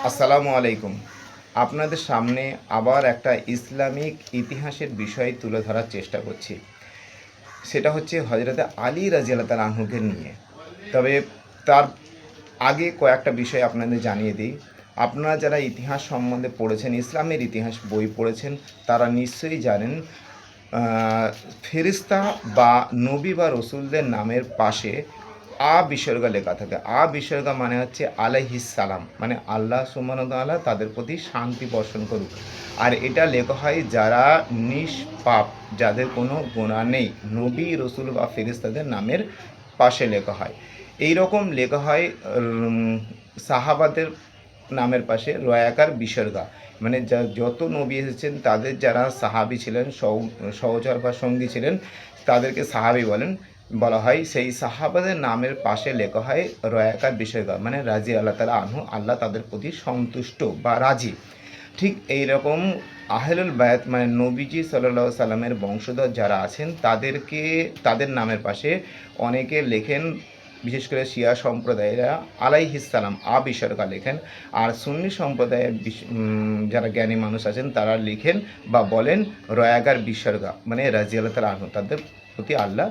আসসালামু আলাইকুম। আপনাদের সামনে আবার একটা ইসলামিক ইতিহাসের বিষয় তুলে ধরার চেষ্টা করছি। সেটা হচ্ছে হযরতে আলী রাদিয়াল্লাহু তাআলা আনহুকে নিয়ে। তবে তার আগে কয়েকটা বিষয় আপনাদের জানিয়ে দিই। আপনারা যারা ইতিহাস সম্বন্ধে পড়েছেন, ইসলামের ইতিহাস বই পড়েছেন, তারা নিশ্চয়ই জানেন আ ফেরেশতা বা নবী বা রসুলদের নামের পাশে বিসর্গ লেখা থাকে। বিসর্গ মানে হচ্ছে আলাইহিস সালাম, মানে আল্লাহ সুবহানাহু ওয়া তাআলা তাদের প্রতি শান্তি বর্ষণ করুক। আর এটা লেখা হয় যারা নিষ্পাপ, যাদের কোনো গুনাহ নেই, নবী, রসুল বা ফেরেশতাদের নামের পাশে লেখা হয়। এইরকম লেখা হয় সাহাবাদের নামের পাশে রয়াকার বিসর্গা, মানে যত নবী এসেছেন তাদের যারা সাহাবী ছিলেন, সহচর বা সঙ্গী ছিলেন, তাদেরকে সাহাবী বলা হয়। সেই সাহাবাদের নামের পাশে লেখা হয় রয়াকার বিসর্গা, মানে রাজি আল্লাহ তাআলা আনহু, আল্লাহ তাদের প্রতি সন্তুষ্ট বা রাজি। ঠিক এইরকম আহলুল বায়াত মানে নবীজি সাল্লাল্লাহু আলাইহি সাল্লামের বংশধর যারা আছেন তাদেরকে, তাদের নামের পাশে অনেকে লেখেন, বিশেষ করে শিয়া সম্প্রদায়েরা আলাইহিস সালাম বিসর্গা লেখেন। আর সুন্নি সম্প্রদায়ের যারা জ্ঞানী মানুষ আছেন তারা লিখেন বা বলেন রয়াগার বিসর্গা, মানে রাদিয়াল্লাহু তাআলা আনহু, তাদের প্রতি আল্লাহ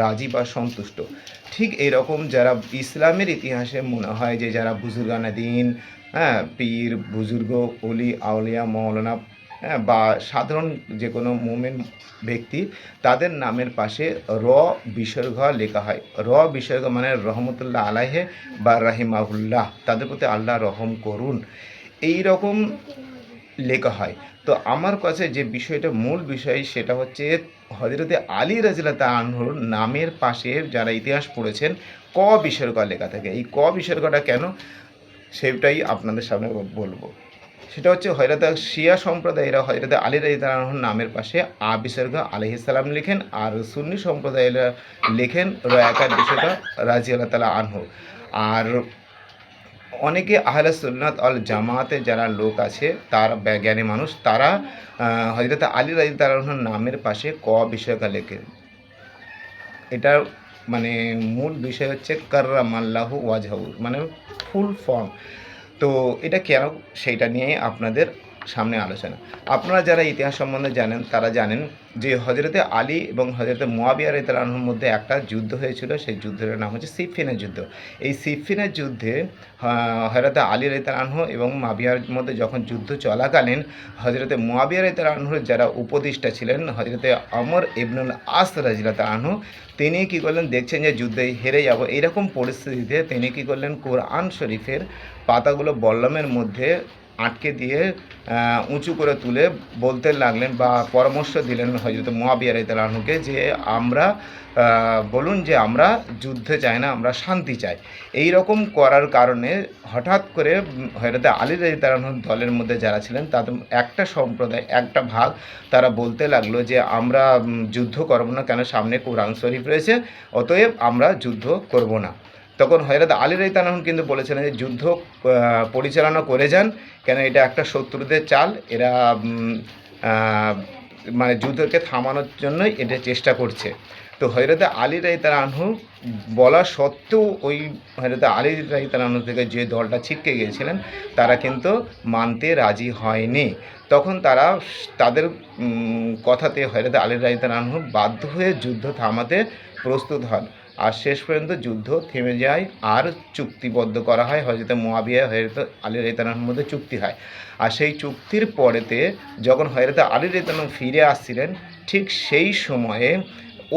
রাজি বা সন্তুষ্ট। ঠিক এইরকম যারা ইসলামের ইতিহাসে মনে হয় যে যারা বুজুর্গানে দিন, হ্যাঁ, পীর, বুজুর্গ, অলি, আউলিয়া, মাওলানা, হ্যাঁ, বা সাধারণ যে কোনো মুমিন ব্যক্তি, তাদের নামের পাশে বিসর্গ লেখা হয়। বিসর্গ মানে রহমতুল্লাহ আলাইহে বা রাহিমাহুল্লাহ, তাদের প্রতি আল্লাহ রহম করুন, এই রকম লেখা হয়। তো আমার কাছে যে বিষয়টা মূল বিষয় সেটা হচ্ছে হযরতে আলী রাদিয়াল্লাহু তাআলা আনহুর নামের পাশে যারা ইতিহাস পড়েছেন বিসর্গ লেখা থাকে। এই বিসর্গটা কেন, সেটাই আপনাদের সামনে বলব। সেটা হচ্ছে হযরত শিয়া সম্প্রদায়েরা হযরত আলী রাদিয়াল্লাহু আনহুর নামের পাশে বিসর্গ আলাইহিস সালাম লেখেন, আর সুন্নি সম্প্রদায়েরা লেখেন রয়াকার বিসর্গ রাদিয়াল্লাহু তাআলা আনহু। আর অনেকে আহলে সুন্নাত ওয়াল জামাতে যারা লোক আছে, তার জ্ঞানী মানুষ, তারা হযরত আলী রাদিয়াল্লাহু আনহুর নামের পাশে বিসর্গ লেখেন। এটার মানে মূল বিষয় হচ্ছে কাররামাল্লাহু ওয়াজহাহু, মানে ফুল ফর্ম। তো এটা কেন, সেইটা নিয়ে আপনাদের সামনে আলোচনা। আপনারা যারা ইতিহাস সম্বন্ধে জানেন তারা জানেন যে হযরতে আলী এবং হযরতে মুয়াবিয়া রাদিয়াল্লাহু আনহুর মধ্যে একটা যুদ্ধ হয়েছিল। সেই যুদ্ধের নাম হচ্ছে সিফফিনের যুদ্ধ। এই সিফফিনের যুদ্ধে হযরতে আলী রাদিয়াল্লাহু আনহু এবং মুয়াবিয়ার মধ্যে যখন যুদ্ধ চলাকালীন হযরতে মুয়াবিয়া রাদিয়াল্লাহু আনহুর যারা উপদেষ্টা ছিলেন হযরতে আমর ইবনুল আস রাদিয়াল্লাহু আনহু, তিনি কী করলেন, দেখছেন যে যুদ্ধে হেরে যাব, এইরকম পরিস্থিতিতে তিনি কী করলেন, কোরআন শরীফের পাতাগুলো বল্লমের মধ্যে আটকে দিয়ে উঁচু করে তুলে বলতে লাগলেন বা পরামর্শ দিলেন হযরত মুয়াবিয়া রাদিয়াল্লাহু আনহুকে যে আমরা বলুন যে আমরা যুদ্ধে চাই না, আমরা শান্তি চাই। এই রকম করার কারণে হঠাৎ করে হযরত আলী রাদিয়াল্লাহু আনহুর দলের মধ্যে যারা ছিলেন তাদের একটা সম্প্রদায়, একটা ভাগ, তারা বলতে লাগলো যে আমরা যুদ্ধ করব না, কেন সামনে কোরআন শরীফ রয়েছে, অতএব আমরা যুদ্ধ করব না। তখন হযরত আলী রাদিয়াল্লাহু আনহু কিন্তু বলেছিলেন যে যুদ্ধ পরিচালনা করে যান, কেন এটা একটা শত্রুদের চাল, এরা মানে যুদ্ধকে থামানোর জন্যই এটা চেষ্টা করছে। তো হযরত আলী রাদিয়াল্লাহু আনহু বলা সত্ত্বেও ওই হযরত আলী রাদিয়াল্লাহু আনহু থেকে যে দলটা ছিটকে গিয়েছিলেন তারা কিন্তু মানতে রাজি হয়নি। তখন তারা তাদের কথাতে হযরত আলী রাদিয়াল্লাহু আনহু বাধ্য হয়ে যুদ্ধ থামাতে প্রস্তুত হন। আর শেষ পর্যন্ত যুদ্ধ থেমে যায় আর চুক্তিবদ্ধ করা হয়, হযরত মুয়াবিয়া হযরত আলী রাদিয়াল্লাহু আনহুর মধ্যে চুক্তি হয়। আর সেই চুক্তির পরেতে যখন হযরত আলী রাদিয়াল্লাহু আনহু ফিরে আসছিলেন, ঠিক সেই সময়ে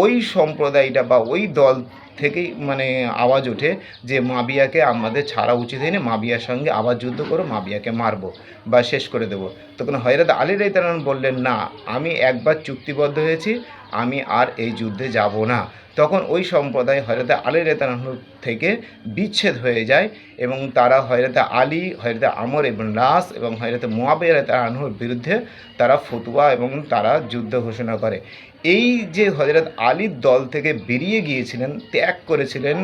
ওই সম্প্রদায়টা বা ওই দল থেকেই মানে আওয়াজ ওঠে যে মুয়াবিয়াকে আমাদের ছাড়া উচিত হয়নি, মুয়াবিয়ার সঙ্গে আবার যুদ্ধ করো, মুয়াবিয়াকে মারবো বা শেষ করে দেবো। তখন হযরত আলী রাদিয়াল্লাহু আনহু বললেন, না, আমি একবার চুক্তিবদ্ধ হয়েছি, আমি আর এই যুদ্ধে যাব না। তখন ওই সম্প্রদায় হযরত আলী রাদিয়াল্লাহু আনহু থেকে বিচ্ছেদ হয়ে যায় এবং তারা হযরত আলী, হযরত আমর ইবনুল আস এবং হযরত মুয়াবিয়া রাদিয়াল্লাহু আনহুর বিরুদ্ধে তারা ফতোয়া এবং তারা যুদ্ধ ঘোষণা করে। এই যে হযরত আলীর দল থেকে বেরিয়ে গিয়েছিলেন, ত্যাগ করেছিলেন,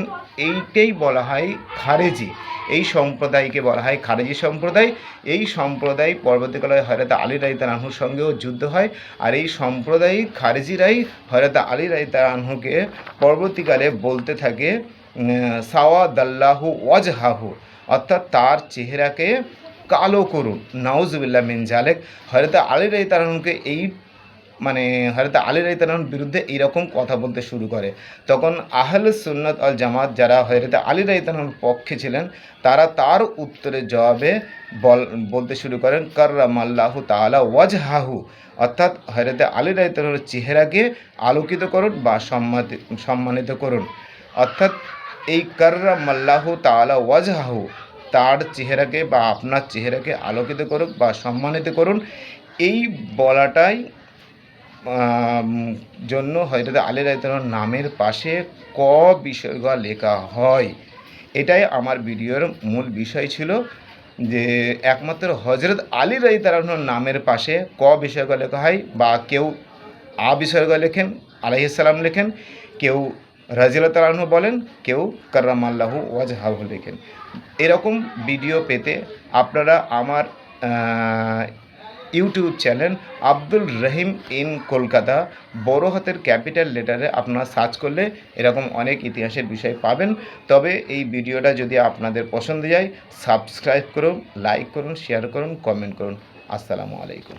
এইটাই বলা হয় খারেজি। এই সম্প্রদায়কে বলা হয় খারেজি সম্প্রদায়। এই সম্প্রদায় পরবর্তীকালে হযরত আলী রাদিয়াল্লাহু আনহুর সঙ্গেও যুদ্ধ হয়। আর এই সম্প্রদায় খারেজিরাই হযরত আলী রাদিয়াল্লাহু আনহুকে পরবর্তীকালে বলতে থাকে সাওয়াদাল্লাহু ওয়াজহাহু, অর্থাৎ তার চেহারাকে কালো করুন। নাউজুবিল্লাহ মিন জালেক। হযরত আলী রাদিয়াল্লাহু তাআলাকে এই মানে হযরত আলী রাদিয়াল্লাহু তাআলার বিরুদ্ধে এইরকম কথা বলতে শুরু করে। তখন আহলুস সুন্নাত ওয়াল জামাত যারা হযরত আলী রাদিয়াল্লাহু তাআলার পক্ষে ছিলেন, তারা তার উত্তরের জবাবে বলতে শুরু করেন কাররামাল্লাহু তাআলা ওয়াজহাহু, অর্থাৎ হযরত আলী রাদিয়াল্লাহু তাআলার চেহারাকে আলোকিত করুন বা সম্মানিত করুন। অর্থাৎ এই কাররামাল্লাহু তাআলা ওয়াজহাহু, তার চেহারাকে বা আপনার চেহারাকে আলোকিত করুক বা সম্মানিত করুন, এই বলাটাই জন্য হযরত আলী রাদিয়াল্লাহু নামের পাশে ক বিসর্গ লেখা হয়। এটাই আমার ভিডিওর মূল বিষয় ছিল, যে একমাত্র হযরত আলী রাদিয়াল্লাহু নামের পাশে ক বিসর্গ লেখা হয়, বা কেউ আ বিসর্গ লেখেন, আলাইহিস সালাম লেখেন, কেউ রাদিয়াল্লাহু তাআলা আনহু বলেন, কেউ কাররামাল্লাহু ওয়াজহাহু লেখেন। এরকম ভিডিও পেতে আপনারা আমার YouTube channel Abdul Rahim in Kolkata বড় হাতের ক্যাপিটাল লেটারে আপনারা সার্চ করলে এরকম অনেক ইতিহাসের বিষয় পাবেন। তবে এই ভিডিওটা যদি আপনাদের পছন্দ যায়, সাবস্ক্রাইব করুন, লাইক করুন, শেয়ার করুন, কমেন্ট করুন। আসসালামু আলাইকুম।